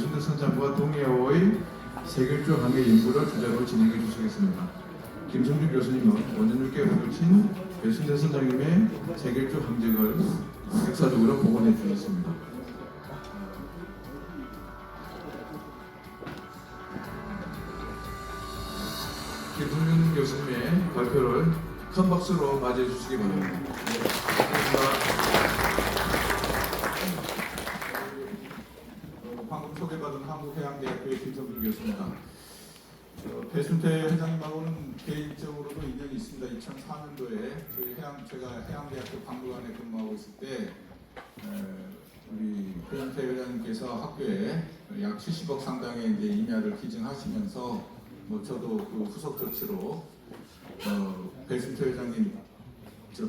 배순대 선장과 동해어의 세계일주 항해 연구를 주제로 진행해 주시겠습니다. 김성준 교수님은 원년님께 부르친 배순대 선장님의 세계일주 항쟁을 역사적으로 복원해 주셨습니다. 김성준 교수님의 발표를 큰 박수로 맞이해 주시기 바랍니다. 방금 소개받은 한국해양대학교의 김성준 교수입니다. 배순태 회장님하고는 개인적으로도 인연이 있습니다. 2004년도에 제가 해양대학교 박물관에 근무하고 있을 때 우리 배순태 회장님께서 학교에 약 70억 상당의 이제 임야를 기증하시면서 저도 그 후속 조치로 배순태 회장님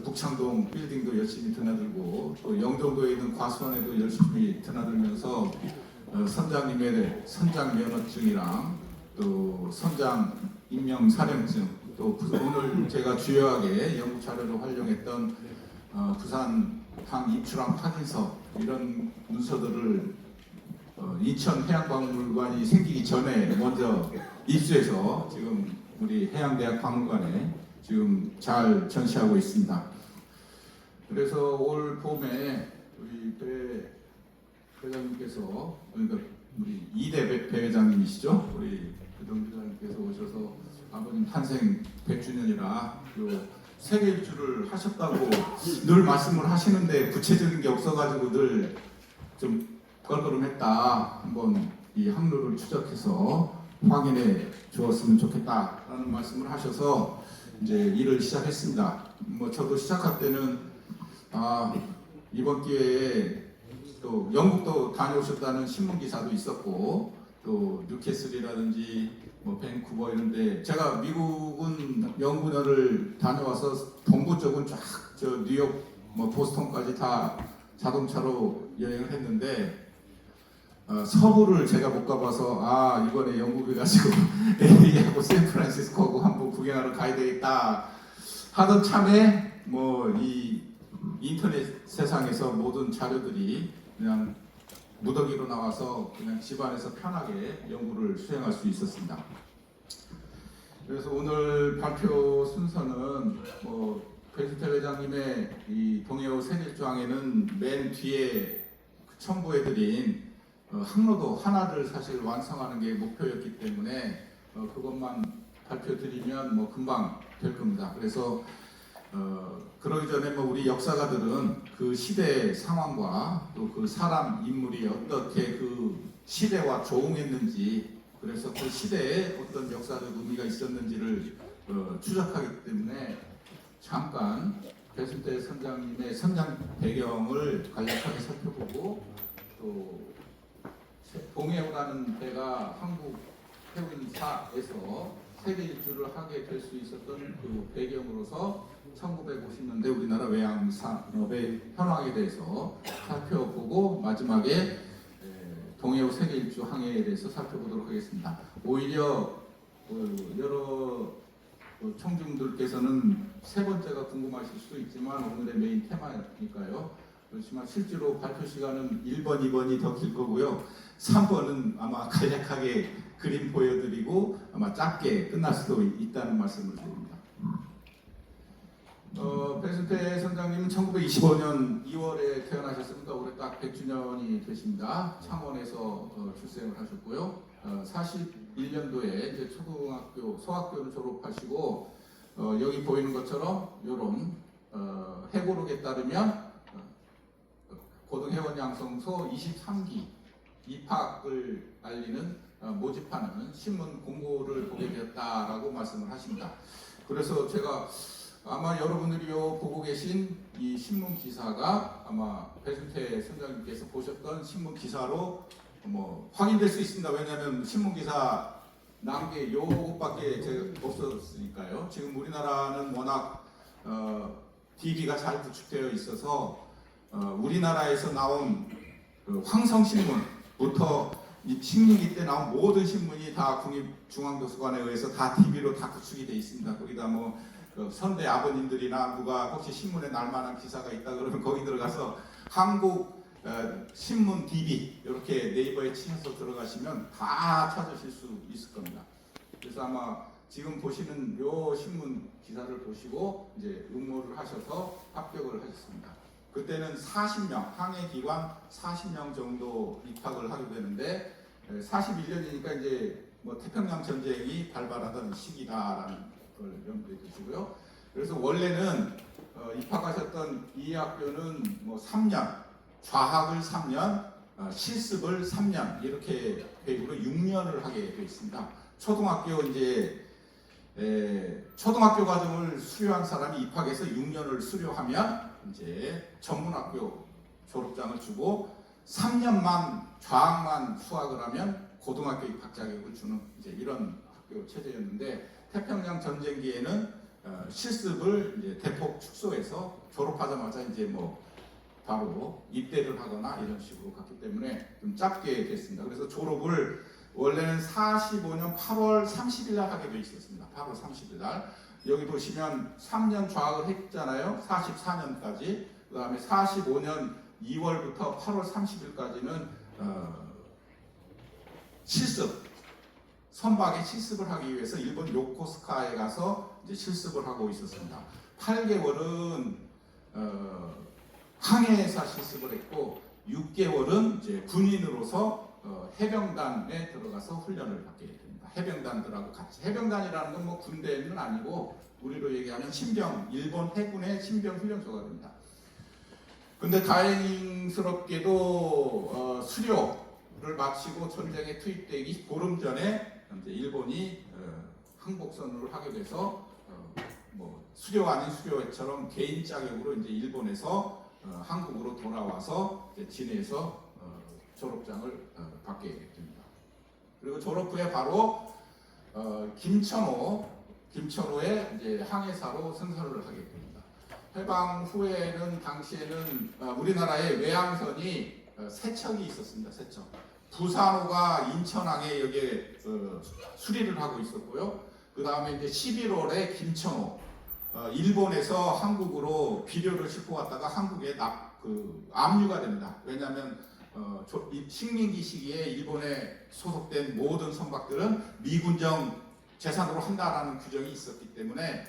북창동 빌딩도 열심히 드나들고 또 영종도에 있는 과수원에도 열심히 드나들면서 선장님의 선장 면허증이랑 또 선장 임명 사령증 또 오늘 제가 주요하게 연구 자료로 활용했던 부산 강 입출항 확인서 이런 문서들을 인천 해양박물관이 생기기 전에 먼저 입수해서 지금 우리 해양대학 박물관에 지금 잘 전시하고 있습니다. 그래서 올 봄에 우리 배 회장님께서 그러니까 우리 2대 배 회장님이시죠? 우리 배동 회장님께서 오셔서 아버님 탄생 100주년이라 요 세계 일주를 하셨다고 늘 말씀을 하시는데 구체적인 게 없어가지고 늘 좀 껄끄름했다. 한번 이 항로를 추적해서 확인해 주었으면 좋겠다라는 말씀을 하셔서 이제 일을 시작했습니다. 저도 시작할 때는 이번 기회에 또 영국도 다녀오셨다는 신문 기사도 있었고 또 뉴캐슬이라든지 밴쿠버 이런데 제가 미국은 연구년을 다녀와서 동부 쪽은 쫙 뉴욕 보스턴까지 다 자동차로 여행을 했는데 서부를 제가 못 가봐서 이번에 영국에 가지고 LA하고 샌프란시스코하고 한번 구경하러 가야 되겠다 하던 참에 이 인터넷 세상에서 모든 자료들이 그냥 무더기로 나와서 그냥 집안에서 편하게 연구를 수행할 수 있었습니다. 그래서 오늘 발표 순서는 배순태 회장님의 이 동해호 세계일주항에는 맨 뒤에 첨부해드린 항로도 하나를 사실 완성하는 게 목표였기 때문에 그것만 발표드리면 금방 될 겁니다. 그래서 그러기 전에 우리 역사가들은 그 시대의 상황과 또 그 사람 인물이 어떻게 그 시대와 조응했는지 그래서 그 시대에 어떤 역사적 의미가 있었는지를 추적하기 때문에 잠깐 배순태 선장님의 선장 배경을 간략하게 살펴보고 또 동해호라는 배가 한국 해운사에서 세계 일주를 하게 될 수 있었던 그 배경으로서 1950년대 우리나라 외항산업의 현황에 대해서 살펴보고 마지막에 동해호 세계 일주 항해에 대해서 살펴보도록 하겠습니다. 오히려 여러 청중들께서는 세 번째가 궁금하실 수도 있지만 오늘의 메인 테마니까요. 그렇지만 실제로 발표 시간은 1번, 2번이 더 길 거고요. 3번은 아마 간략하게 그림 보여드리고 아마 짧게 끝날 수도 있다는 말씀을 드립니다. 배순태 선장님은 1925년 2월에 태어나셨으니까 올해 딱 100주년이 되십니다. 창원에서 출생을 하셨고요. 41년도에 이제 초등학교, 소학교를 졸업하시고 여기 보이는 것처럼 이런 해고록에 따르면 고등해원양성소 23기 입학을 알리는 모집하는 신문 공고를 보게 되었다라고 말씀을 하십니다. 그래서 제가 아마 여러분들이 보고 계신 이 신문 기사가 아마 배순태 선장님께서 보셨던 신문 기사로 확인될 수 있습니다. 왜냐하면 신문 기사 나온 게 요것밖에 제가 없었으니까요. 지금 우리나라는 워낙 DB가 잘 구축되어 있어서 우리나라에서 나온 그 황성신문부터 이 식민지 때 나온 모든 신문이 다 국립중앙도서관에 의해서 다 DB로 다 구축이 되어 있습니다. 거기다 선대 아버님들이나 누가 혹시 신문에 날만한 기사가 있다 그러면 거기 들어가서 한국 신문 DB 이렇게 네이버에 치셔서 들어가시면 다 찾으실 수 있을 겁니다. 그래서 아마 지금 보시는 요 신문 기사를 보시고 이제 응모를 하셔서 합격을 하셨습니다. 그때는 40명, 항해 기관 40명 정도 입학을 하게 되는데 41년이니까 이제 뭐 태평양 전쟁이 발발하던 시기다라는 걸 염두에 두시고요. 그래서 원래는 입학하셨던 이 학교는 뭐 3년, 좌학을 3년, 실습을 3년 이렇게 계획으로 6년을 하게 되어 있습니다. 초등학교 이제 초등학교 과정을 수료한 사람이 입학해서 6년을 수료하면 이제 전문학교 졸업장을 주고 3년만 좌학만 수학을 하면 고등학교 입학 자격을 주는 이제 이런 학교 체제였는데 태평양 전쟁기에는 실습을 이제 대폭 축소해서 졸업하자마자 이제 뭐 바로 입대를 하거나 이런 식으로 갔기 때문에 좀 짧게 됐습니다. 그래서 졸업을 원래는 45년 8월 30일 날 하게 돼 있었습니다. 8월 30일 날. 여기 보시면 3년 좌학을 했잖아요. 44년까지. 그 다음에 45년 2월부터 8월 30일까지는 실습, 선박에 실습을 하기 위해서 일본 요코스카에 가서 이제 실습을 하고 있었습니다. 8개월은 항해사 실습을 했고 6개월은 이제 군인으로서 해병단에 들어가서 훈련을 받게 됩니다. 해병단들하고 같이. 해병단이라는 건 뭐 군대는 아니고 우리로 얘기하면 신병, 일본 해군의 신병 훈련소가 됩니다. 근데 다행스럽게도 수료를 마치고 전쟁에 투입되기 보름 전에 이제 일본이 항복선언을 하게 돼서 뭐 수료 아닌 수료처럼 개인 자격으로 이제 일본에서 한국으로 돌아와서 이제 진해에서 졸업장을 받게 됩니다. 그리고 졸업 후에 바로 김천호에 이제 항해사로 승선을 하게 됩니다. 해방 후에는 당시에는 우리나라에 외항선이 세 척이 있었습니다. 세 척. 부산호가 인천항에 여기에 수리를 하고 있었고요. 그 다음에 이제 11월에 김천호, 일본에서 한국으로 비료를 싣고 갔다가 한국에 압류가 됩니다. 왜냐하면 식민지 시기에 일본에 소속된 모든 선박들은 미군정 재산으로 한다라는 규정이 있었기 때문에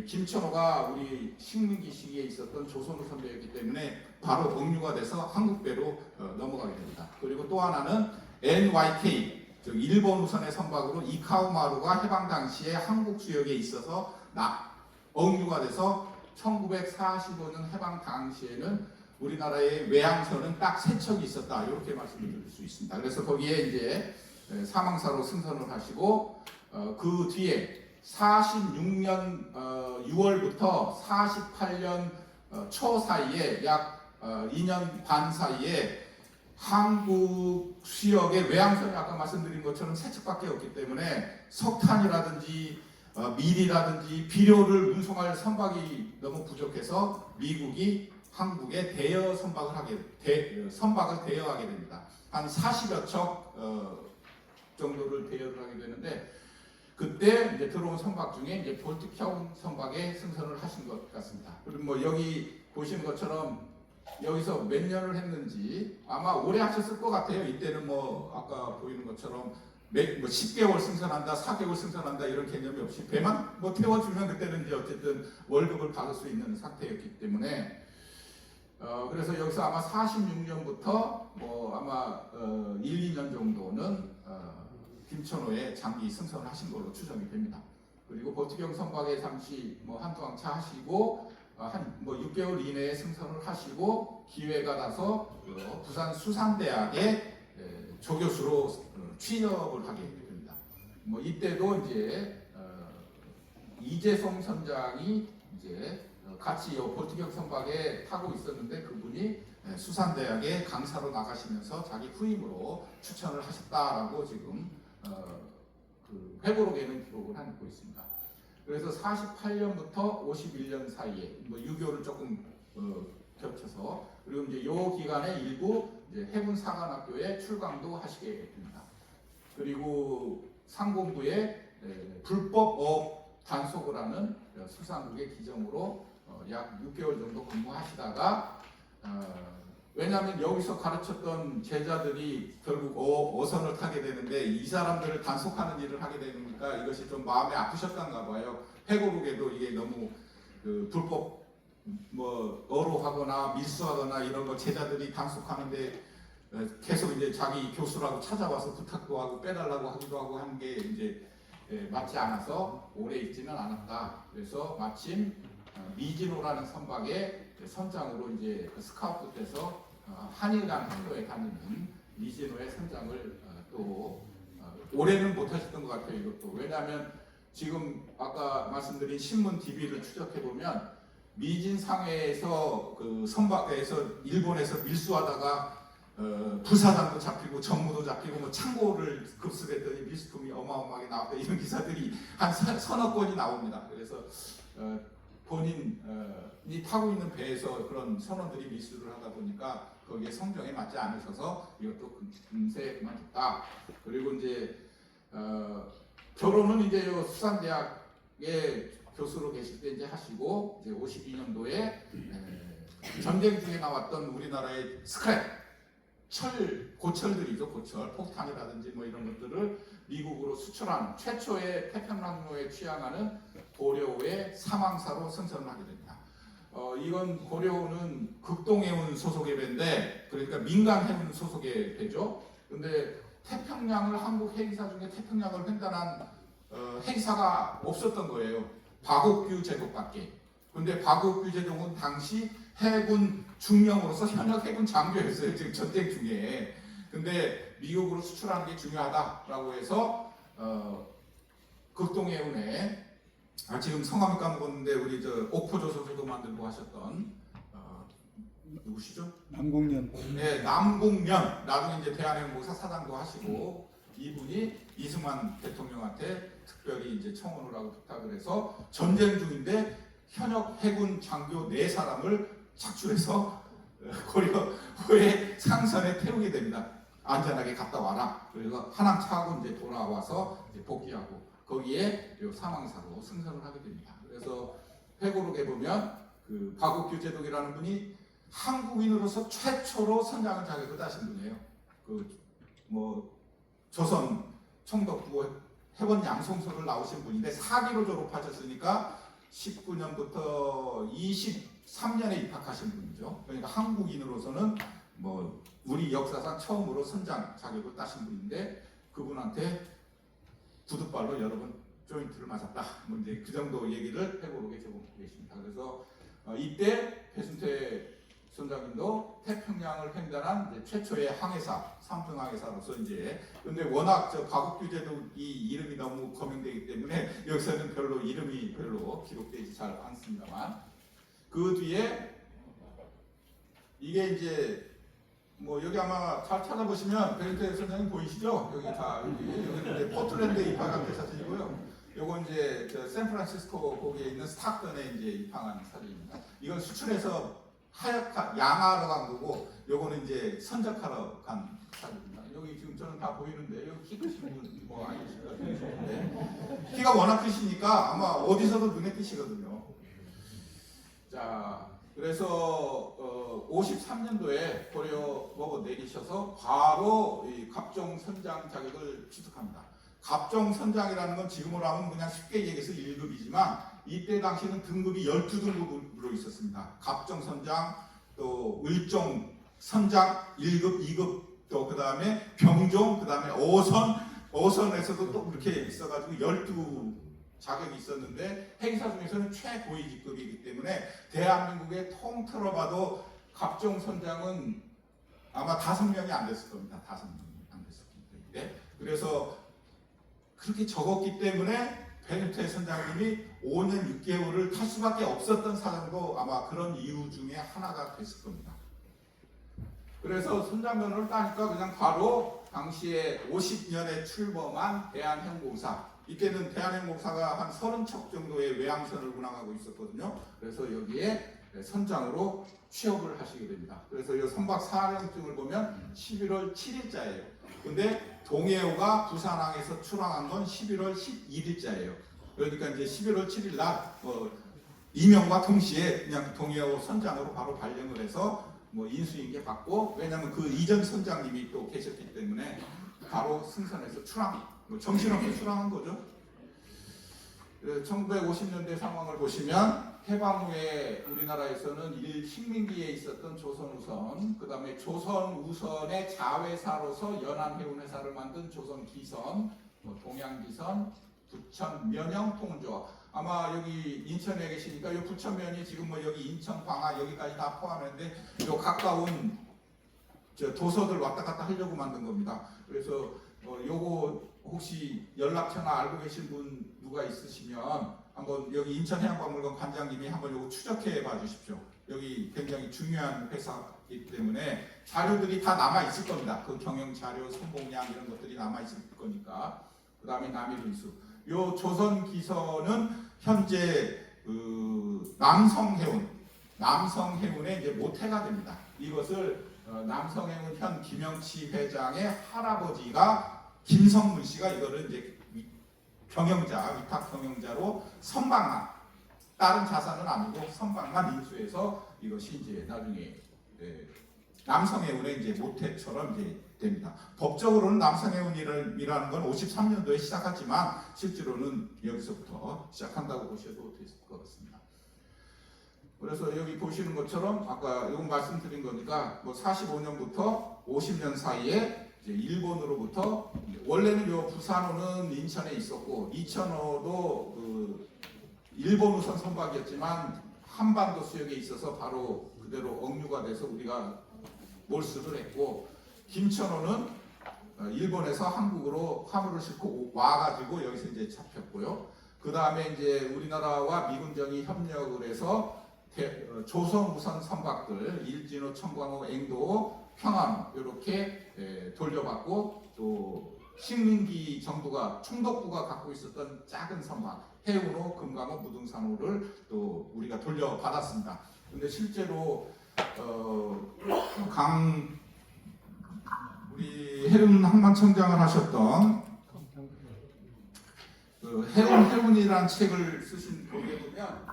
김천호가 우리 식민지 시기에 있었던 조선우 선배였기 때문에 바로 억류가 돼서 한국배로 넘어가게 됩니다. 그리고 또 하나는 NYK, 즉 일본 우선의 선박으로 이카우마루가 해방 당시에 한국 수역에 있어서 억류가 돼서 1945년 해방 당시에는 우리나라의 외항선은 딱 세 척이 있었다. 이렇게 말씀을 드릴 수 있습니다. 그래서 거기에 이제 사망사로 승선을 하시고 그 뒤에 46년 6월부터 48년 초 사이에 약 2년 반 사이에 한국 수역의 외항선이 아까 말씀드린 것처럼 세 척밖에 없기 때문에 석탄이라든지 밀이라든지 비료를 운송할 선박이 너무 부족해서 미국이 한국에 대여 선박을 대여하게 됩니다. 한 40여 척 정도를 대여를 하게 되는데 그때 이제 들어온 선박 중에 이제 볼틱형 선박에 승선을 하신 것 같습니다. 그리고 뭐 여기 보시는 것처럼 여기서 몇 년을 했는지 아마 오래 하셨을 것 같아요. 이때는 뭐 아까 보이는 것처럼 10개월 승선한다, 4개월 승선한다 이런 개념이 없이 배만 뭐 태워주면 그때는 이제 어쨌든 월급을 받을 수 있는 상태였기 때문에 그래서 여기서 아마 46년부터 뭐 아마 1, 2년 정도는 김천호에 장기 승선하신 걸로 추정이 됩니다. 그리고 볼틱형 선박에 잠시 뭐 한두 항차 하시고 한 뭐 6개월 이내에 승선을 하시고 기회가 나서 부산 수산대학에 조교수로 취업을 하게 됩니다. 뭐 이때도 이제 이재송 선장이 이제 같이 볼틱형 선박에 타고 있었는데 그분이 수산대학에 강사로 나가시면서 자기 후임으로 추천을 하셨다라고 지금 그 회고록에는 기록을 하고 있습니다. 그래서 48년부터 51년 사이에 뭐 6개월을 조금 겹쳐서 그리고 이제 요 기간에 일부 이제 해군 사관학교에 출강도 하시게 됩니다. 그리고 상공부에 불법 어업 단속을 하는 수산국의 기정으로 약 6개월 정도 근무하시다가 왜냐하면 여기서 가르쳤던 제자들이 결국 어선을 타게 되는데 이 사람들을 단속하는 일을 하게 되니까 이것이 좀 마음에 아프셨던가 봐요. 회고록에도 이게 너무 그 불법 어로하거나 밀수하거나 이런 거 제자들이 단속하는데 계속 이제 자기 교수라고 찾아와서 부탁도 하고 빼달라고 하기도 하고 하는 게 이제 맞지 않아서 오래 있지는 않았다. 그래서 마침 미지노라는 선박의 선장으로 이제 그 스카우트 돼서 한일간 항로에 다니는 미지노의 선장을 또 올해는 못하셨던 것 같아요. 이것도 왜냐하면 지금 아까 말씀드린 신문 DB를 추적해 보면 미진상해에서 그 선박에서 일본에서 밀수하다가 부사장도 잡히고 전무도 잡히고 뭐 창고를 급습했더니 밀수품이 어마어마하게 나왔다 이런 기사들이 한 서너 건이 나옵니다. 그래서 본인이 타고 있는 배에서 그런 선원들이 밀수를 하다 보니까 거기에 성경에 맞지 않으셔서 이것도 금세 그만뒀다. 그리고 이제 결혼은 이제 수산대학에 교수로 계실 때 이제 하시고 이제 52년도에 전쟁 중에 나왔던 우리나라의 스크랩 고철들이죠. 고철, 폭탄이라든지 뭐 이런 것들을 미국으로 수출한 최초의 태평양로에 취항하는 고려호의 사망사로 승선을 하게 됩니다. 이건 고려호는 극동해운 소속의 배인데 그러니까 민간해운 소속의 배죠. 근데 태평양을 한국 해기사 중에 태평양을 횡단한 해기사가 없었던 거예요. 박옥규 제독밖에. 근데 박옥규 제독은 당시 해군 중령으로서 현역 해군 장교였어요. 지금 전쟁 중에. 근데 미국으로 수출하는 게 중요하다라고 해서 극동해운에 지금 성함을 까먹었는데 우리 옥포조선소도 만들고 하셨던 누구시죠? 남궁년. 네, 남궁년. 나중에 이제 대한항공사 사장도 하시고 이분이 이승만 대통령한테 특별히 이제 청원을 하고 부탁을 해서 전쟁 중인데 현역 해군 장교 4사람을 착출해서 고려호의 상선에 태우게 됩니다. 안전하게 갔다 와라. 그래서 한항 차고 이제 돌아와서 이제 복귀하고 거기에 사망사로 승선을 하게 됩니다. 그래서 회고록에 보면 그 박옥규 제독이라는 분이 한국인으로서 최초로 선장을 자격을 따신 분이에요. 조선 총독부 해원 양송소를 나오신 분인데 사기로 졸업하셨으니까 19년부터 23년에 입학하신 분이죠. 그러니까 한국인으로서는 우리 역사상 처음으로 선장 자격을 따신 분인데 그분한테 구두발로 여러 번 조인트를 맞았다. 이제 그 정도 얘기를 회고록에 적어놓고 계십니다. 그래서 이때 배순태 선장님도 태평양을 횡단한 이제 최초의 항해사, 삼등 항해사로서 이제 근데 워낙 박옥규 제독이 이름이 너무 거명되기 때문에 여기서는 별로 이름이 기록되지 잘 않습니다만 그 뒤에 이게 이제 여기 아마 잘 찾아보시면 배순태 선장님 보이시죠? 여기는 이제 포틀랜드에 입항한 사진이고요. 요건 이제 샌프란시스코 거기에 있는 스타크턴에 이제 입항한 사진입니다. 이건 수출해서 양하러 간 거고 요거는 이제 선적하러 간 사진입니다. 여기 지금 저는 다 보이는데 여기 키 크신 분 아니실 것 같은데 키가 워낙 크시니까 아마 어디서도 눈에 띄시거든요. 자, 그래서 53년도에 고려법원 내리셔서 바로 이 갑종 선장 자격을 취득합니다. 갑종 선장이라는 건 지금으로 하면 그냥 쉽게 얘기해서 1급이지만 이때 당시는 등급이 12등급으로 있었습니다. 갑종 선장, 또 을종 선장 1급, 2급, 또 그 다음에 병종, 그 다음에 어선에서도 또 그렇게 있어가지고 12 자격이 있었는데 해기사 중에서는 최고위 직급이기 때문에 대한민국에 통틀어 봐도 갑종 선장은 아마 5명이 안 됐을 겁니다. 5명이 안 됐을 텐데 그래서 그렇게 적었기 때문에 배순태 선장님이 5년 6개월을 탈 수밖에 없었던 사정도 아마 그런 이유 중에 하나가 됐을 겁니다. 그래서 선장면허를 따니까 그냥 바로 당시에 50년에 출범한 대한항공사 이때는 대한항공사가 한 30척 정도의 외항선을 운항하고 있었거든요. 그래서 여기에 선장으로 취업을 하시게 됩니다. 그래서 이 선박 사령증을 보면 11월 7일자예요. 근데 동해호가 부산항에서 출항한 건 11월 11일자예요. 그러니까 이제 11월 7일 날 임명과 동시에 그냥 동해호 선장으로 바로 발령을 해서 뭐 인수인계 받고, 왜냐하면 그 이전 선장님이 또 계셨기 때문에 바로 승선해서 출항, 뭐 정신없이 출항한 거죠. 1950년대 상황을 보시면 해방 후에 우리나라에서는 식민지에 있었던 조선우선, 그 다음에 조선우선의 자회사로서 연안해운회사를 만든 조선기선, 뭐 동양기선, 부천, 면영, 통조. 아마 여기 인천에 계시니까 이 부천면이 지금 뭐 여기 인천, 광화 여기까지 다 포함했는데 요 가까운 도서들 왔다 갔다 하려고 만든 겁니다. 그래서 요거 혹시 연락처나 알고 계신 분 누가 있으시면 한번 여기 인천해양박물관 관장님이 한번 요거 추적해 봐 주십시오. 여기 굉장히 중요한 회사이기 때문에 자료들이 다 남아 있을 겁니다. 그 경영 자료, 선봉량 이런 것들이 남아 있을 거니까. 그 다음에 남일운수. 요 조선기선은 현재 남성해운의 이제 모태가 됩니다. 이것을 남성해운 현 김영치 회장의 할아버지가 김성문 씨가 이거를 이제 위탁 경영자로 선박만, 다른 자산은 아니고 선박만 인수해서 이것이 이제 나중에 남성해운의 이제 모태처럼 이제 됩니다. 법적으로는 남성해운이라는 건 53년도에 시작했지만 실제로는 여기서부터 시작한다고 보셔도 될 것 같습니다. 그래서 여기 보시는 것처럼 아까 이건 말씀드린 거니까 뭐 45년부터 50년 사이에 이제 일본으로부터, 원래는 요 부산호는 인천에 있었고 이천호도 그 일본 우선 선박이었지만 한반도 수역에 있어서 바로 그대로 억류가 돼서 우리가 몰수를 했고, 김천호는 일본에서 한국으로 화물을 싣고 와가지고 여기서 이제 잡혔고요. 그 다음에 이제 우리나라와 미군정이 협력을 해서 조선 우선 선박들 일진호, 청광호, 앵도, 평안호 이렇게 돌려받고, 또 식민지 정부가 총독부가 갖고 있었던 작은 선박 해운호, 금강호, 무등산호를 또 우리가 돌려받았습니다. 근데 실제로 우리 해운 항만청장을 하셨던 해운이라는 책을 쓰신 거기에 보면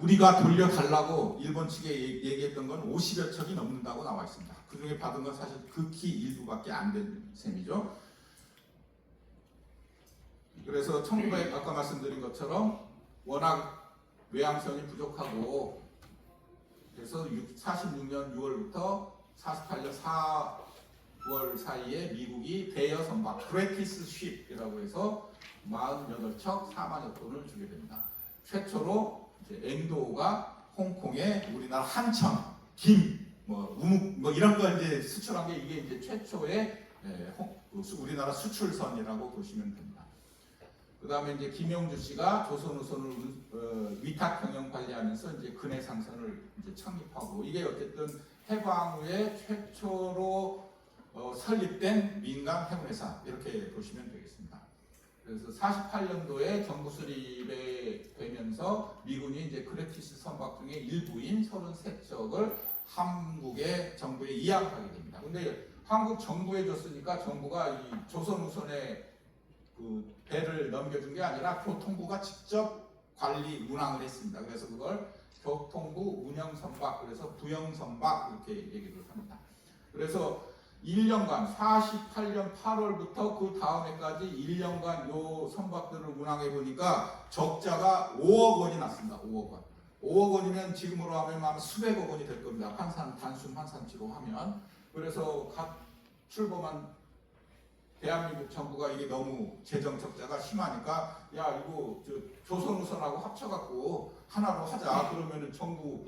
우리가 돌려달라고 일본 측에 얘기했던 건 50여 척이 넘는다고 나와 있습니다. 그 중에 받은 건 사실 극히 일부밖에 안 된 셈이죠. 그래서 아까 말씀드린 것처럼 워낙 외항선이 부족하고, 그래서 46년 6월부터 48년 4월 사이에 미국이 대여 선박 브레티스 쉽이라고 해서 48척 4만여 톤을 주게 됩니다. 최초로 이제 앵도가 홍콩에 우리나라 한천, 김, 우묵 이런 걸 이제 수출한 게 이게 이제 최초의 우리나라 수출선이라고 보시면 됩니다. 그 다음에 이제 김영주 씨가 조선우선을 위탁 경영 관리하면서 이제 근해상선을 이제 창립하고, 이게 어쨌든 해방 후에 최초로 설립된 민간 해운회사 이렇게 보시면 되겠습니다. 그래서 48년도에 정부 수립에 되면서 미군이 이제 그레티스 선박 중에 일부인 33척을 한국의 정부에 이양하게 됩니다. 근데 한국 정부에 줬으니까 정부가 이 조선우선에 그 배를 넘겨준 게 아니라 교통부가 직접 관리 운항을 했습니다. 그래서 그걸 교통부 운영선박, 그래서 부영선박 이렇게 얘기를 합니다. 그래서 1년간 48년 8월부터 그 다음해까지 1년간 요 선박들을 운항해 보니까 적자가 5억 원이 났습니다. 5억 원. 5억 원이면 지금으로 하면 아마 수백억 원이 될 겁니다. 단순 환산치로 하면. 그래서 각 출범한 대한민국 정부가 이게 너무 재정 적자가 심하니까 야 이거 조선우선하고 합쳐갖고 하나로 하자. 그러면은 정부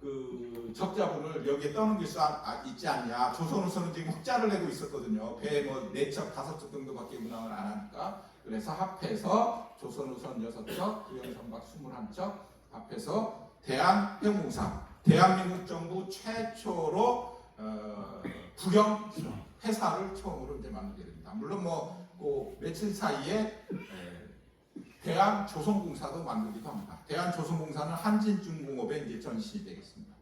그 적자분을 여기에 떠넘길 수 있지 않냐. 조선우선은 지금 흑자를 내고 있었거든요. 배 뭐 4척, 5척 정도밖에 운항을 안 하니까. 그래서 합해서 조선우선 6척, 부영선박 21척 합해서 대한해운공사, 대한민국 정부 최초로 부영 회사를 처음으로 이제 만들게 됩니다. 물론 그 며칠 사이에 대한조선공사도 만들기도 합니다. 대한조선공사는 한진중공업에 이제 전시되겠습니다.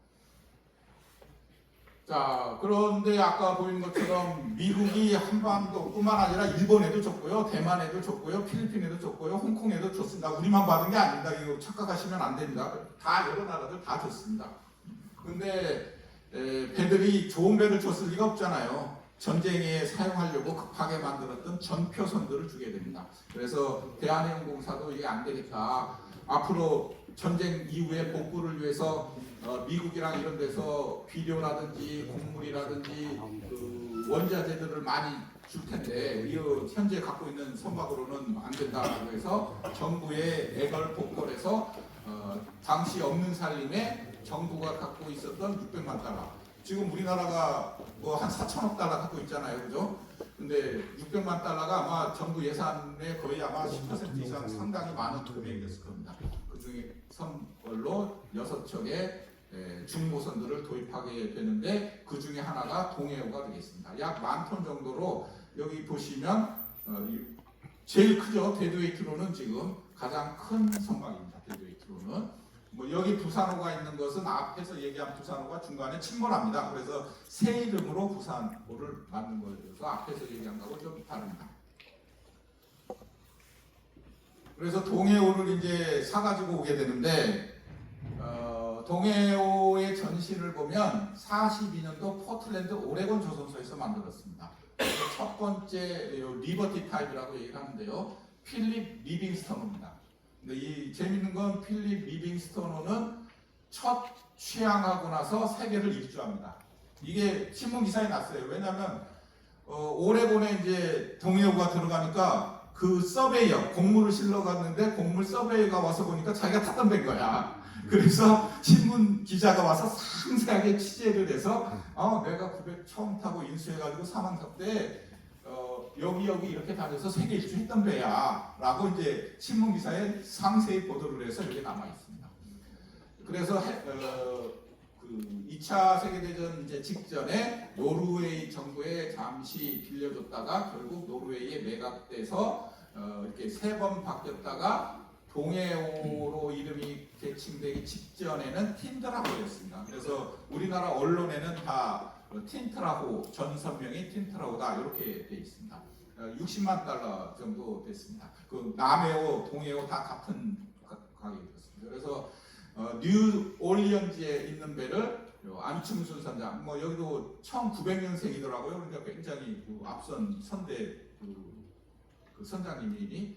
자, 그런데 아까 보인 것처럼 미국이 한반도뿐만 아니라 일본에도 줬고요, 대만에도 줬고요, 필리핀에도 줬고요, 홍콩에도 줬습니다. 우리만 받은 게 아닙니다. 이거 착각하시면 안 됩니다. 다 여러 나라들 다 줬습니다. 근데 배들이 좋은 배를 줬을 리가 없잖아요. 전쟁에 사용하려고 급하게 만들었던 전표선들을 주게 됩니다. 그래서 대한해운공사도 이게 안 되겠다. 앞으로 전쟁 이후에 복구를 위해서 미국이랑 이런 데서 비료라든지 곡물이라든지 그 원자재들을 많이 줄 텐데 우리 현재 갖고 있는 선박으로는 안 된다고 해서 정부의 애걸복걸해서 당시 없는 살림에 정부가 갖고 있었던 600만 달러. 지금 우리나라가 뭐 한 4천억 달러 갖고 있잖아요, 그죠? 근데 600만 달러가 아마 정부 예산의 거의 아마 10% 이상 상당히 많은 금액이었을 겁니다. 그 중에 선걸로 6척의 중고선들을 도입하게 되는데 그 중에 하나가 동해호가 되겠습니다. 약 10,000톤 정도로 여기 보시면 제일 크죠. 데드웨이트로는 지금 가장 큰 선박입니다. 데드웨이트로는. 뭐 여기 부산호가 있는 것은 앞에서 얘기한 부산호가 중간에 침몰합니다. 그래서 새 이름으로 부산호를 만든 거여서 앞에서 얘기한 거하고 좀 다릅니다. 그래서 동해호를 이제 사가지고 오게 되는데 동해호의 전시를 보면 42년도 포틀랜드 오레곤 조선소에서 만들었습니다. 첫 번째 리버티 타입이라고 얘기를 하는데요. 필립 리빙스턴호입니다. 근데 이 재밌는 건 필립 리빙스턴호는 첫 취항하고 나서 세계를 일주합니다. 이게 신문 기사에 났어요. 왜냐하면 오레곤에 이제 동해호가 들어가니까 그 서베이어 곡물을 실러 갔는데 곡물 서베이어가 와서 보니까 자기가 탔던 배인 거야. 그래서 신문 기자가 와서 상세하게 취재를 해서 내가 900 처음 타고 인수해가지고 사망사 때 여기 이렇게 다녀서 세계 일주했던 배야 라고 이제 신문 기사에 상세히 보도를 해서 여기 남아 있습니다. 그래서 그 2차 세계대전 이제 직전에 노르웨이 정부에 잠시 빌려줬다가 결국 노르웨이에 매각돼서 이렇게 3번 바뀌었다가 동해호로 이름이 개칭되기 직전에는 틴트라호였습니다. 그래서 우리나라 언론에는 다 틴트라호, 전선명이 틴트라호다 이렇게 되어 있습니다. 60만 달러 정도 됐습니다. 그 남해호, 동해호 다 같은 가격이었습니다. 그래서 뉴 올리언즈에 있는 배를 안충순 선장, 뭐 여기도 1900년생이더라고요. 그러니까 굉장히 그 앞선 선대 그 선장님이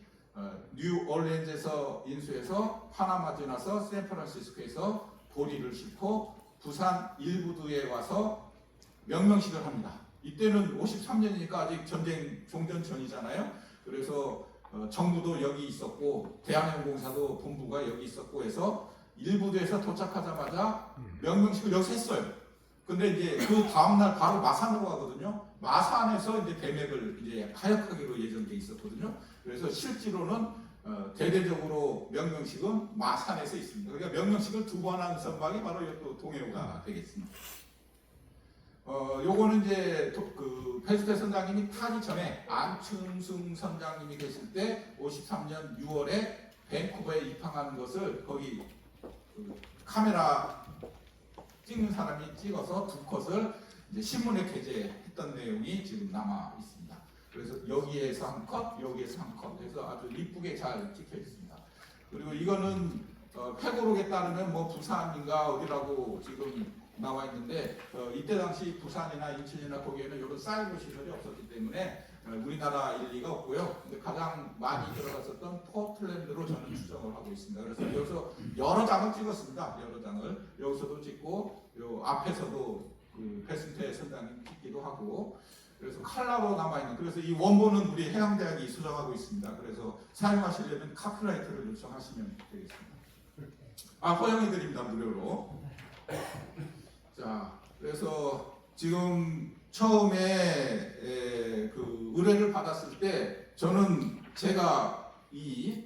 뉴 올리언즈에서 인수해서 파나마 지나서 샌프란시스코에서 보리를 싣고 부산 일부두에 와서 명명식을 합니다. 이때는 53년이니까 아직 전쟁 종전 전이잖아요. 그래서 정부도 여기 있었고 대한해운공사도 본부가 여기 있었고 해서 일부두에서 도착하자마자 명명식을 여기서 했어요. 근데 이제 그 다음날 바로 마산으로 가거든요. 마산에서 이제 대맥을 이제 하역하기로 예정돼 있었거든요. 그래서 실제로는 대대적으로 명명식은 마산에서 있습니다. 그러니까 명명식을 2번 한 선박이 바로 또 동해호가 되겠습니다. 요거는 이제 그 페스테 선장님이 타기 전에 안충승 선장님이 계실 때 53년 6월에 밴쿠버에 입항하는 것을 거기 그 카메라 찍는 사람이 찍어서 2컷을 이제 신문에 게재했던 내용이 지금 남아 있습니다. 그래서 여기에서 한 컷, 여기에서 한 컷 해서 아주 이쁘게 잘 찍혀 있습니다. 그리고 이거는 패고록에 따르면 뭐 부산인가 어디라고 지금 나와 있는데 이때 당시 부산이나 인천이나 거기에는 이런 사이버 시설이 없었기 때문에 우리나라 일리가 없고요. 근데 가장 많이 들어갔었던 포틀랜드로 저는 추정을 하고 있습니다. 그래서 여기서 여러 장을 찍었습니다. 여러 장을 여기서도 찍고 요 앞에서도 그 페스테 선장님 찍기도 하고 그래서 칼라로 남아 있는 그래서 이 원본은 우리 해양대학이 수정하고 있습니다. 그래서 사용하시려면 카피라이트를 요청하시면 되겠습니다. 허용해 드립니다. 무료로. 자, 그래서 지금 처음에 그 의뢰를 받았을 때 저는 제가 이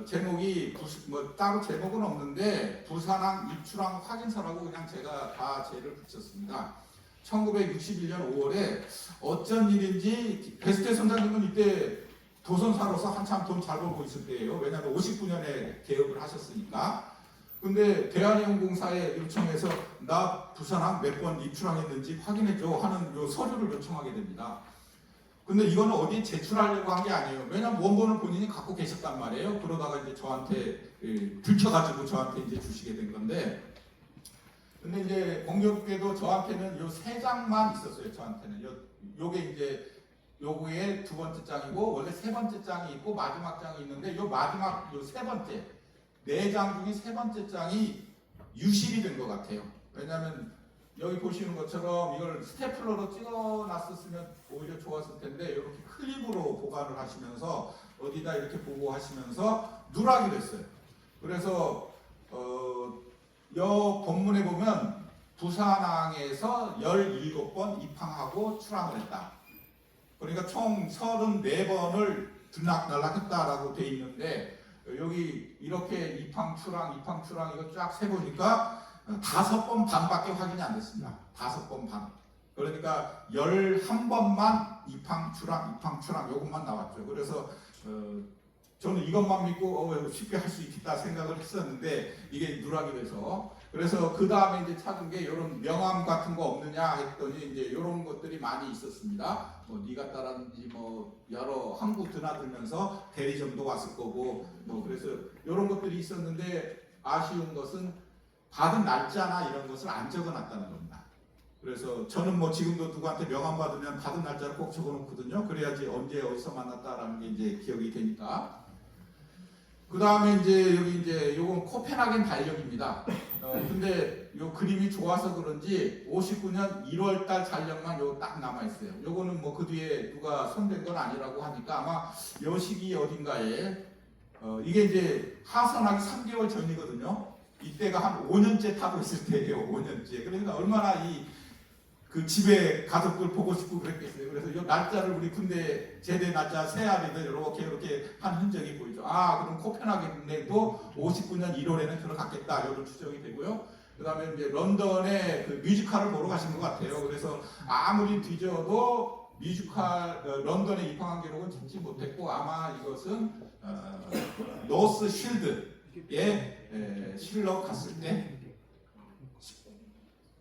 제목이 뭐 따로 제목은 없는데 부산항 입출항 확인서라고 그냥 제가 다 제를 붙였습니다. 1961년 5월에 어쩐 일인지 베스테 선장님은 이때 도선사로서 한참 돈 잘 벌고 있을 때예요. 왜냐하면 59년에 개업을 하셨으니까. 근데 대한해운공사에 요청해서 나 부산항 몇 번 입출항했는지 확인해줘 하는 요 서류를 요청하게 됩니다. 근데 이거는 어디 제출하려고 한 게 아니에요. 왜냐면 원본을 본인이 갖고 계셨단 말이에요. 그러다가 이제 저한테 들켜가지고 저한테 이제 주시게 된 건데 근데 이제 공교롭게도 저한테는 요 세 장만 있었어요. 저한테는 요게 이제 요거의 두 번째 장이고 원래 세 번째 장이 있고 마지막 장이 있는데 요 마지막 요 세 번째 네 장 중에 세 번째 장이 유실이 된 것 같아요. 왜냐하면 여기 보시는 것처럼 이걸 스테플러로 찍어놨었으면 오히려 좋았을 텐데 이렇게 클립으로 보관을 하시면서 어디다 이렇게 보고 하시면서 누락이 됐어요. 그래서 여 본문에 보면 부산항에서 17번 입항하고 출항을 했다. 그러니까 총 34번을 들락날락했다라고 돼 있는데 여기 이렇게 입항 출항 이거 쫙 세보니까 5번 반밖에 확인이 안 됐습니다. 5번 반. 그러니까 11번만 입항 출항 요것만 나왔죠. 그래서 저는 이것만 믿고 쉽게 할 수 있겠다 생각을 했었는데 이게 누락이 돼서 그래서 그 다음에 이제 찾은 게 이런 명함 같은 거 없느냐 했더니 이제 이런 것들이 많이 있었습니다. 뭐 니가따라든지 뭐 여러 항구 드나들면서 대리점도 왔을 거고 뭐 그래서 이런 것들이 있었는데 아쉬운 것은 받은 날짜나 이런 것을 안 적어놨다는 겁니다. 그래서 저는 뭐 지금도 누구한테 명함 받으면 받은 날짜를 꼭 적어놓거든요. 그래야지 언제 어디서 만났다라는 게 이제 기억이 되니까. 그 다음에 이제 여기 이제 요건 코펜하겐 달력입니다. 근데 요 그림이 좋아서 그런지 59년 1월달 달력만 요 딱 남아 있어요. 요거는 뭐 그 뒤에 누가 손댄 건 아니라고 하니까 아마 요 시기 어딘가에 이게 이제 하선하기 3개월 전이거든요. 이때가 한 5년째 타고 있을 때예요. 5년째. 그러니까 얼마나 그 집에 가족들 보고 싶고 그랬겠어요. 그래서 이 날짜를 우리 군대 제대 날짜 세알이들 이렇게 한 흔적이 보이죠. 아, 그럼 코펜하겐에도 59년 1월에는 들어갔겠다. 이런 추정이 되고요. 그 다음에 이제 런던에 그 뮤지컬을 보러 가신 것 같아요. 그래서 아무리 뒤져도 뮤지컬 런던에 입항한 기록은 찾지 못했고 아마 이것은 노스 쉴드에 실러 갔을 때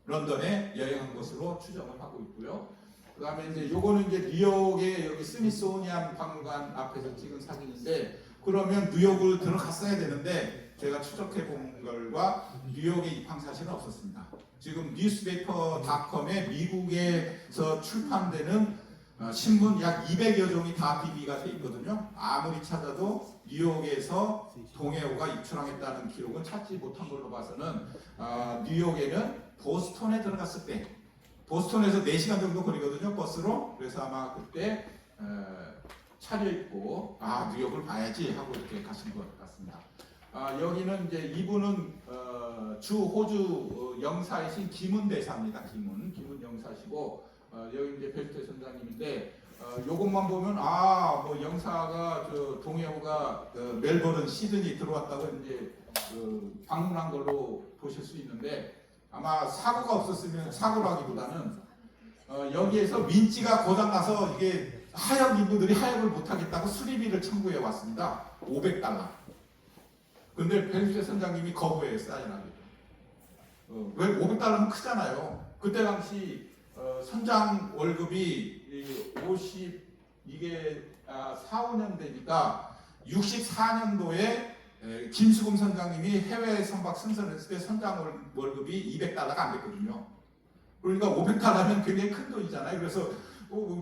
런던에 여행한 것으로 추정을 하고 있고요. 그 다음에 이제 요거는 이제 뉴욕의 여기 스미소니안 박물관 앞에서 찍은 사진인데 그러면 뉴욕을 들어갔어야 되는데 제가 추적해 본 결과 뉴욕에 입항 사실은 없었습니다. 지금 뉴스페이퍼닷컴에 미국에서 출판되는 신문 약 200여 종이 다 DB가 돼 있거든요. 아무리 찾아도 뉴욕에서 동해오가 입출항했다는 기록은 찾지 못한 걸로 봐서는 뉴욕에는 보스턴에 들어갔을 때 보스턴에서 4시간 정도 거리거든요. 버스로. 그래서 아마 그때 차려입고 뉴욕을 봐야지 하고 이렇게 가신 것 같습니다. 여기는 이제 이분은 주 호주 영사이신 김은 대사입니다. 김은 영사시고 여기 이제 벨트 선장님인데 요것만 보면 뭐 영사가 동해오가 멜버른 시드니 들어왔다고 이제 방문한 걸로 보실 수 있는데 아마 사고가 없었으면 사고라기보다는 여기에서 민지가 고장나서 이게 하역 인부들이 하역을 못하겠다고 수리비를 청구해 왔습니다. $500. 근데 벨트 선장님이 거부해 사인하기로. 왜 $500면 크잖아요. 그때 당시 선장 월급이 4, 5년 되니까 64년도에 김수금 선장님이 해외 선박 승선했을 때 선장 월급이 $200가 안 됐거든요. 그러니까 $500면 굉장히 큰 돈이잖아요. 그래서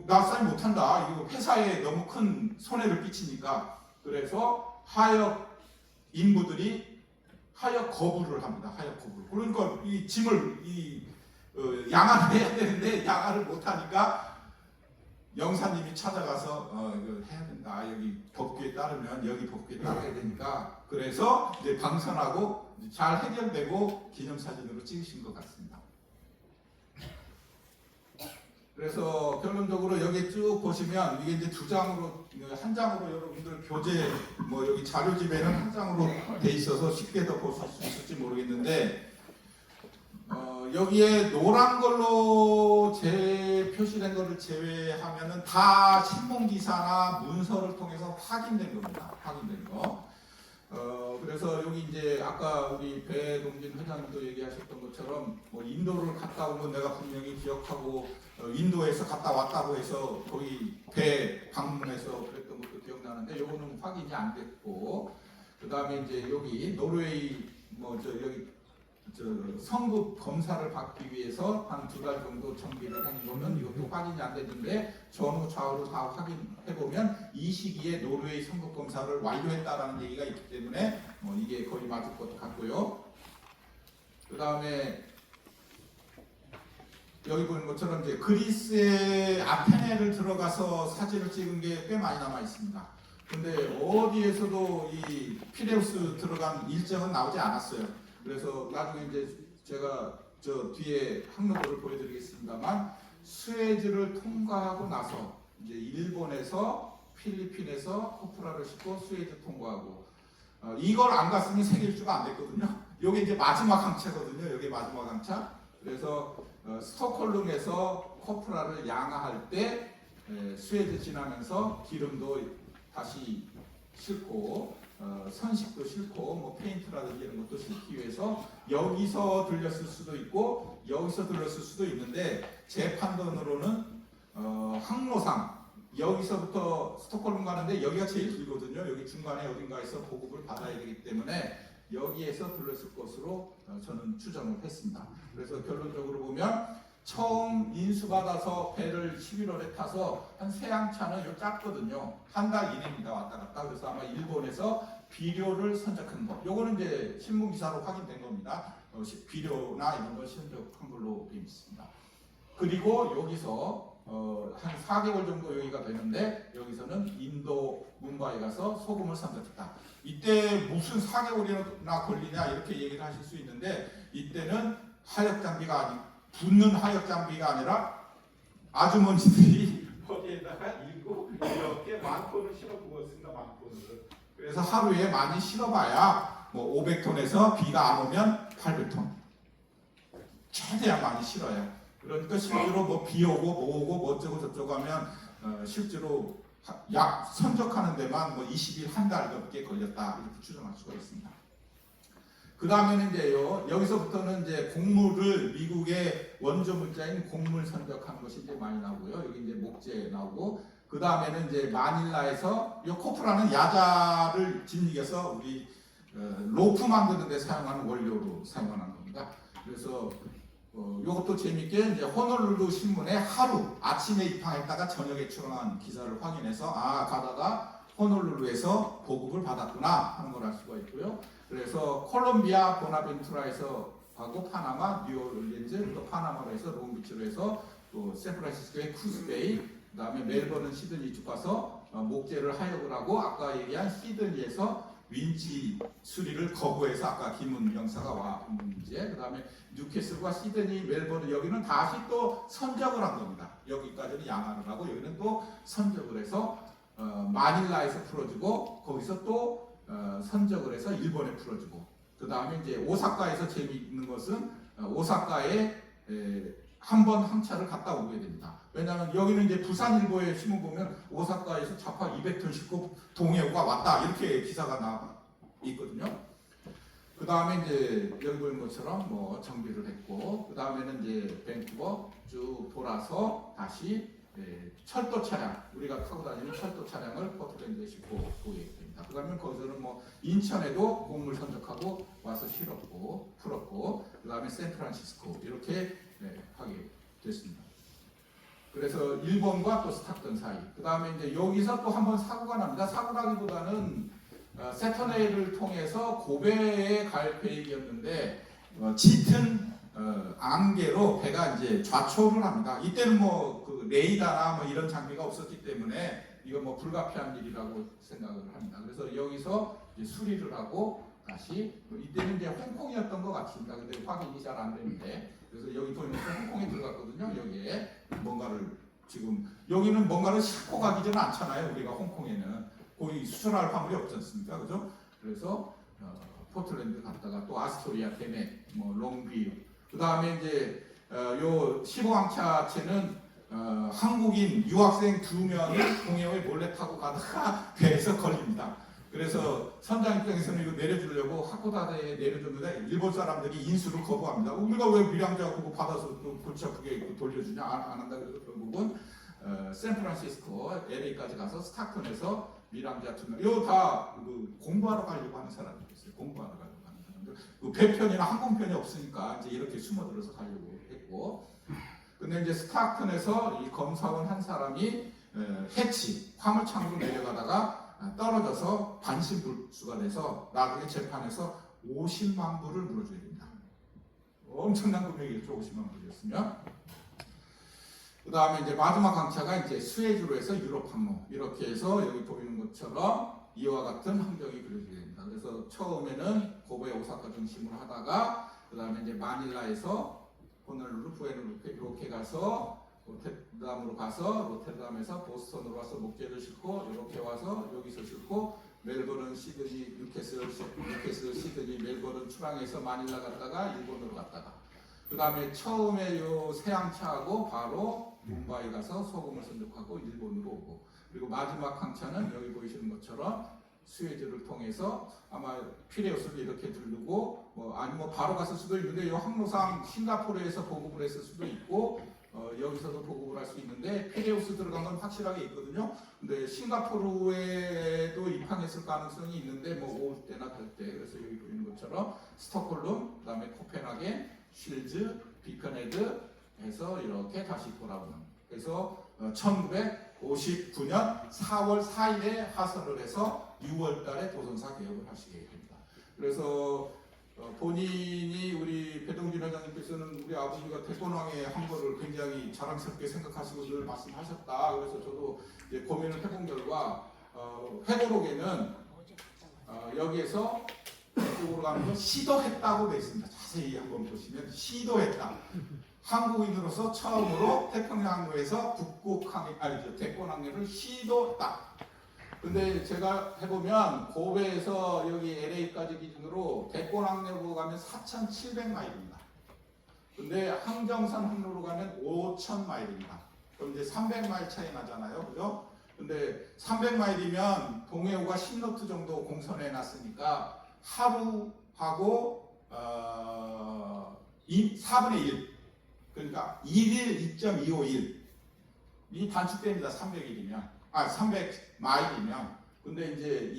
나 사인 못한다. 이거 회사에 너무 큰 손해를 끼치니까. 그래서 하역 인부들이 하역 거부를 합니다. 하역 거부. 그러니까 이 짐을 양아를 해야 되는데 양아를 못하니까 영사님이 찾아가서 이거 해야 된다. 여기 법규에 따르면 여기 법규에 따라야 되니까 그래서 이제 방선하고 잘 해결되고 기념사진으로 찍으신 것 같습니다. 그래서 결론적으로 여기 쭉 보시면 이게 이제 한 장으로 여러분들 교재 여기 자료집에는 한 장으로 돼 있어서 쉽게 더 보실 수 있을지 모르겠는데 여기에 노란 걸로 표시된 것을 제외하면은 다 신문 기사나 문서를 통해서 확인된 겁니다. 확인된 거. 그래서 여기 이제 아까 우리 배동진 회장님도 얘기하셨던 것처럼 인도를 갔다 온 건 내가 분명히 기억하고 인도에서 갔다 왔다고 해서 거기 배 방문해서 그랬던 것도 기억나는데 요거는 확인이 안 됐고 그 다음에 이제 여기 노르웨이 여기 성급 검사를 받기 위해서 한 2달 정도 정비를 한 거면 이것도 확인이 안 되는데 전후 좌우로 다 확인해 보면 이 시기에 노르웨이 성급 검사를 완료했다라는 얘기가 있기 때문에 이게 거의 맞을 것 같고요. 그 다음에 여기 보는 것처럼 이제 그리스의 아테네를 들어가서 사진을 찍은 게 꽤 많이 남아 있습니다. 근데 어디에서도 이 피레우스 들어간 일정은 나오지 않았어요. 그래서 나중에 이제 제가 저 뒤에 항로도를 보여드리겠습니다만 수에즈를 통과하고 나서 이제 일본에서 필리핀에서 코프라를 싣고 수에즈 통과하고 이걸 안 갔으면 세계일주가 안 됐거든요. 이게 이제 마지막 항차거든요. 여기 마지막 항차. 그래서 스톡홀름에서 코프라를 양화할 때 수에즈 지나면서 기름도 다시 싣고 선식도 싣고 뭐 페인트라든지 이런 것도 싣기 위해서 여기서 들렸을 수도 있고 여기서 들렸을 수도 있는데 제 판단으로는 항로상 여기서부터 스톡홀름 가는데 여기가 제일 길거든요. 여기 중간에 어딘가에서 보급을 받아야 되기 때문에 여기에서 들렸을 것으로 저는 추정을 했습니다. 그래서 결론적으로 보면 처음 인수받아서 배를 11월에 타서 한 세항차는 요 작거든요. 한 달 이내입니다. 왔다 갔다. 그래서 아마 일본에서 비료를 선적한 거. 요거는 이제 신문 기사로 확인된 겁니다. 비료나 이런 걸 선적한 걸로 되어 있습니다. 그리고 여기서 한 4개월 정도 여기가 되는데 여기서는 인도 뭄바이에 가서 소금을 선적했다. 이때 무슨 4개월이나 걸리냐 이렇게 얘기를 하실 수 있는데 이때는 하역 장비가 붙는 하역 장비가 아니라 아주머니들이 거기에다가 일고 이렇게 만톤을 실어 부었습니다. 만톤을. 그래서 하루에 많이 실어봐야 뭐 500톤에서 비가 안 오면 800톤. 최대한 많이 실어요. 그러니까 실제로 뭐 비 오고 뭐 오고 뭐 어쩌고 저쩌고 하면 실제로 약 선적하는 데만 뭐 20일 한 달 넘게 걸렸다 이렇게 추정할 수가 있습니다. 그 다음에는 이제요 여기서부터는 이제 곡물을 미국의 원조 물자인 곡물 선적하는 것이 이제 많이 나오고요. 여기 이제 목재 나오고 그 다음에는 이제 마닐라에서 이 코프라는 야자를 짓이겨서 우리 로프 만드는 데 사용하는 원료로 사용하는 겁니다. 그래서 이것도 재밌게 이제 호놀룰루 신문에 하루 아침에 입항했다가 저녁에 출항한 기사를 확인해서 가다가 호놀룰루에서 보급을 받았구나 하는 걸 알 수가 있고요. 그래서 콜롬비아 보나벤투라에서 하고 파나마, 뉴올리언즈, 또 파나마로 해서 롱비치로 해서 또 샌프란시스코의 쿠스베이, 그다음에 멜버른, 시드니 쭉 가서 목재를 하역을 하고 아까 얘기한 시드니에서 윈치 수리를 거부해서 아까 김은 영사가 와 문제, 그다음에 뉴캐슬과 시드니, 멜버른 여기는 다시 또 선적을 한 겁니다. 여기까지는 양화를 하고 여기는 또 선적을 해서 마닐라에서 풀어주고 거기서 또 선적을 해서 일본에 풀어주고 그 다음에 이제 오사카에서 재미있는 것은 오사카에 한 번 항차를 갔다 오게 됩니다. 왜냐하면 여기는 이제 부산일보의 신문 보면 오사카에서 좌파 200톤 싣고 동해오가 왔다 이렇게 기사가 나와 있거든요. 그 다음에 이제 여기 보는 것처럼 뭐 정비를 했고 그 다음에는 이제 밴쿠버 쭉 돌아서 다시 철도 차량 우리가 타고 다니는 철도 차량을 포트랜드에 싣고 오게 됩니다. 그 다음에 거기서는 뭐 인천에도 곡물 선적하고 와서 실었고 풀었고 그 다음에 샌프란시스코 이렇게 하게 됐습니다. 그래서 일본과 또 스탁던 사이. 그 다음에 이제 여기서 또 한번 사고가 납니다. 사고라기보다는 세터네이를 통해서 고베에 갈 계획이었는데 짙은 안개로 배가 이제 좌초를 합니다. 이때는 뭐 그 레이더나 뭐 이런 장비가 없었기 때문에 이거 뭐 불가피한 일이라고 생각을 합니다. 그래서 여기서 이제 수리를 하고 다시 이때는 이제 홍콩이었던 것 같습니다. 근데 확인이 잘 안 되는데 그래서 여기 보면 홍콩에 들어갔거든요. 여기에 뭔가를 지금 여기는 뭔가를 싣고 가기는 않잖아요. 우리가 홍콩에는 거기 수출할 화물이 없지 않습니까? 그죠? 그래서 포틀랜드 갔다가 또 아스토리아, 케네, 뭐 롱비유. 그 다음에 이제 요 15항차체는 한국인 유학생 2명이 동해오에 몰래 타고 가다가 배에서 걸립니다. 그래서 선장 입장에서는 이거 내려주려고 하코다에 내려줬는데 일본 사람들이 인수를 거부합니다. 우리가 왜 미량자고 받아서 또 골치 아프게 돌려주냐 안 한다. 그래서 결국은 샌프란시스코, LA까지 가서 스타크턴에서 미량자 2명. 이거 다 공부하러 가려고 하는 사람들이 있어요. 공부하러 가려고 하는 사람. 그 배편이나 항공편이 없으니까 이제 이렇게 숨어들어서 가려고 했고, 근데 이제 스타크턴에서 이 검사원 한 사람이 해치 화물창으로 내려가다가 떨어져서 반신불수가 돼서 나중에 재판에서 50만 불을 물어줘야 됩니다. 엄청난 금액이었죠. 50만 불이었으면. 그 다음에 이제 마지막 강차가 이제 수에즈로 해서 유럽 항로, 이렇게 해서 여기 보이는 것처럼 이와 같은 함정이 그려지게 됩니다. 그래서 처음에는 고베 오사카 중심으로 하다가 그 다음에 이제 마닐라에서 호놀룰루, 부에노루크 이렇게 가서 로테르담으로 가서 로테르담에서 보스턴으로 와서 목재를 싣고 이렇게 와서 여기서 싣고 멜버른, 시드니, 뉴캐슬, 시드니, 멜버른 출항해서 마닐라 갔다가 일본으로 갔다가 그 다음에 처음에 요 세항차하고 바로 뭄바이 가서 소금을 선적하고 일본으로 오고, 그리고 마지막 항차는 여기 보이시는 것처럼 수에즈를 통해서 아마 피레우스를 이렇게 들르고 아니면 바로 갔을 수도 있는데 이 항로상 싱가포르에서 보급을 했을 수도 있고 여기서도 보급을 할 수 있는데 피레우스 들어간 건 확실하게 있거든요. 근데 싱가포르에도 입항했을 가능성이 있는데 올 때나 갈 때, 그래서 여기 보이는 것처럼 스톡홀름, 그다음에 코펜하겐, 쉴즈, 비컨헤드 해서 이렇게 다시 돌아오는. 그래서 1959년 4월 4일에 하선을 해서 6월 달에 도선사 개혁을 하시게 됩니다. 그래서 본인이 우리 배동진 회장님께서는 우리 아버지가 대권왕의 한 거를 굉장히 자랑스럽게 생각하시고 늘 말씀하셨다. 그래서 저도 이제 고민을 해본 결과 회고록에는 여기에서 이쪽으로 가는 건 시도했다고 되어 있습니다. 자세히 한번 보시면 시도했다. 한국인으로서 처음으로 태평양 항로에서 대권 항로를 시도했다. 근데 제가 해보면 고베에서 여기 LA까지 기준으로 대권 항로로 가면 4,700마일입니다. 근데 항정선 항로로 가면 5,000마일입니다. 그럼 이제 300마일 차이 나잖아요, 그죠? 근데 300마일이면 동해오가 10노트 정도 공선해 놨으니까 하루하고 4분의 1, 그러니까 1일 2.251이 단축됩니다. 300마일이면. 근데 이제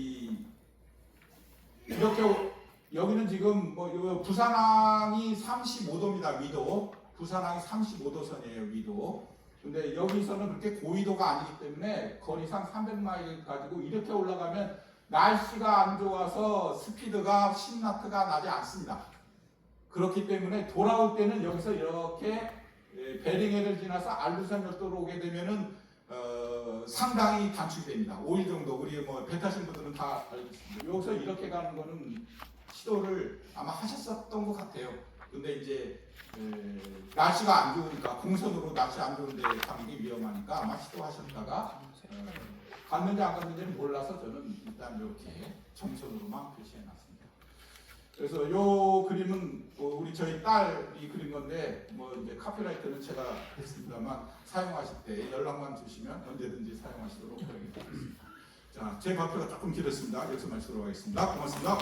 이렇게 여기는 지금 부산항이 35도입니다. 위도. 부산항이 35도선이에요. 위도. 근데 여기서는 그렇게 고위도가 아니기 때문에 거리상 300마일 가지고 이렇게 올라가면 날씨가 안 좋아서 스피드가 10나트가 나지 않습니다. 그렇기 때문에 돌아올 때는 여기서 이렇게 베링해를 지나서 알루산 열도로 오게 되면은 상당히 단축이 됩니다. 5일 정도. 우리 배 타신 분들은 다 알겠습니다. 여기서 이렇게 가는 거는 시도를 아마 하셨었던 것 같아요. 근데 이제 날씨가 안 좋으니까, 공선으로 날씨 안 좋은데 가는 게 위험하니까 아마 시도하셨다가 갔는지 안 갔는지는 몰라서 저는 일단 이렇게 정선으로만 표시해놨습니다. 그래서 요 그림은 우리 저희 딸이 그린 건데 이제 카피라이트는 제가 했습니다만 사용하실 때 연락만 주시면 언제든지 사용하시도록 하겠습니다. 자, 제 발표가 조금 길었습니다. 여기서 마치도록 하겠습니다. 고맙습니다.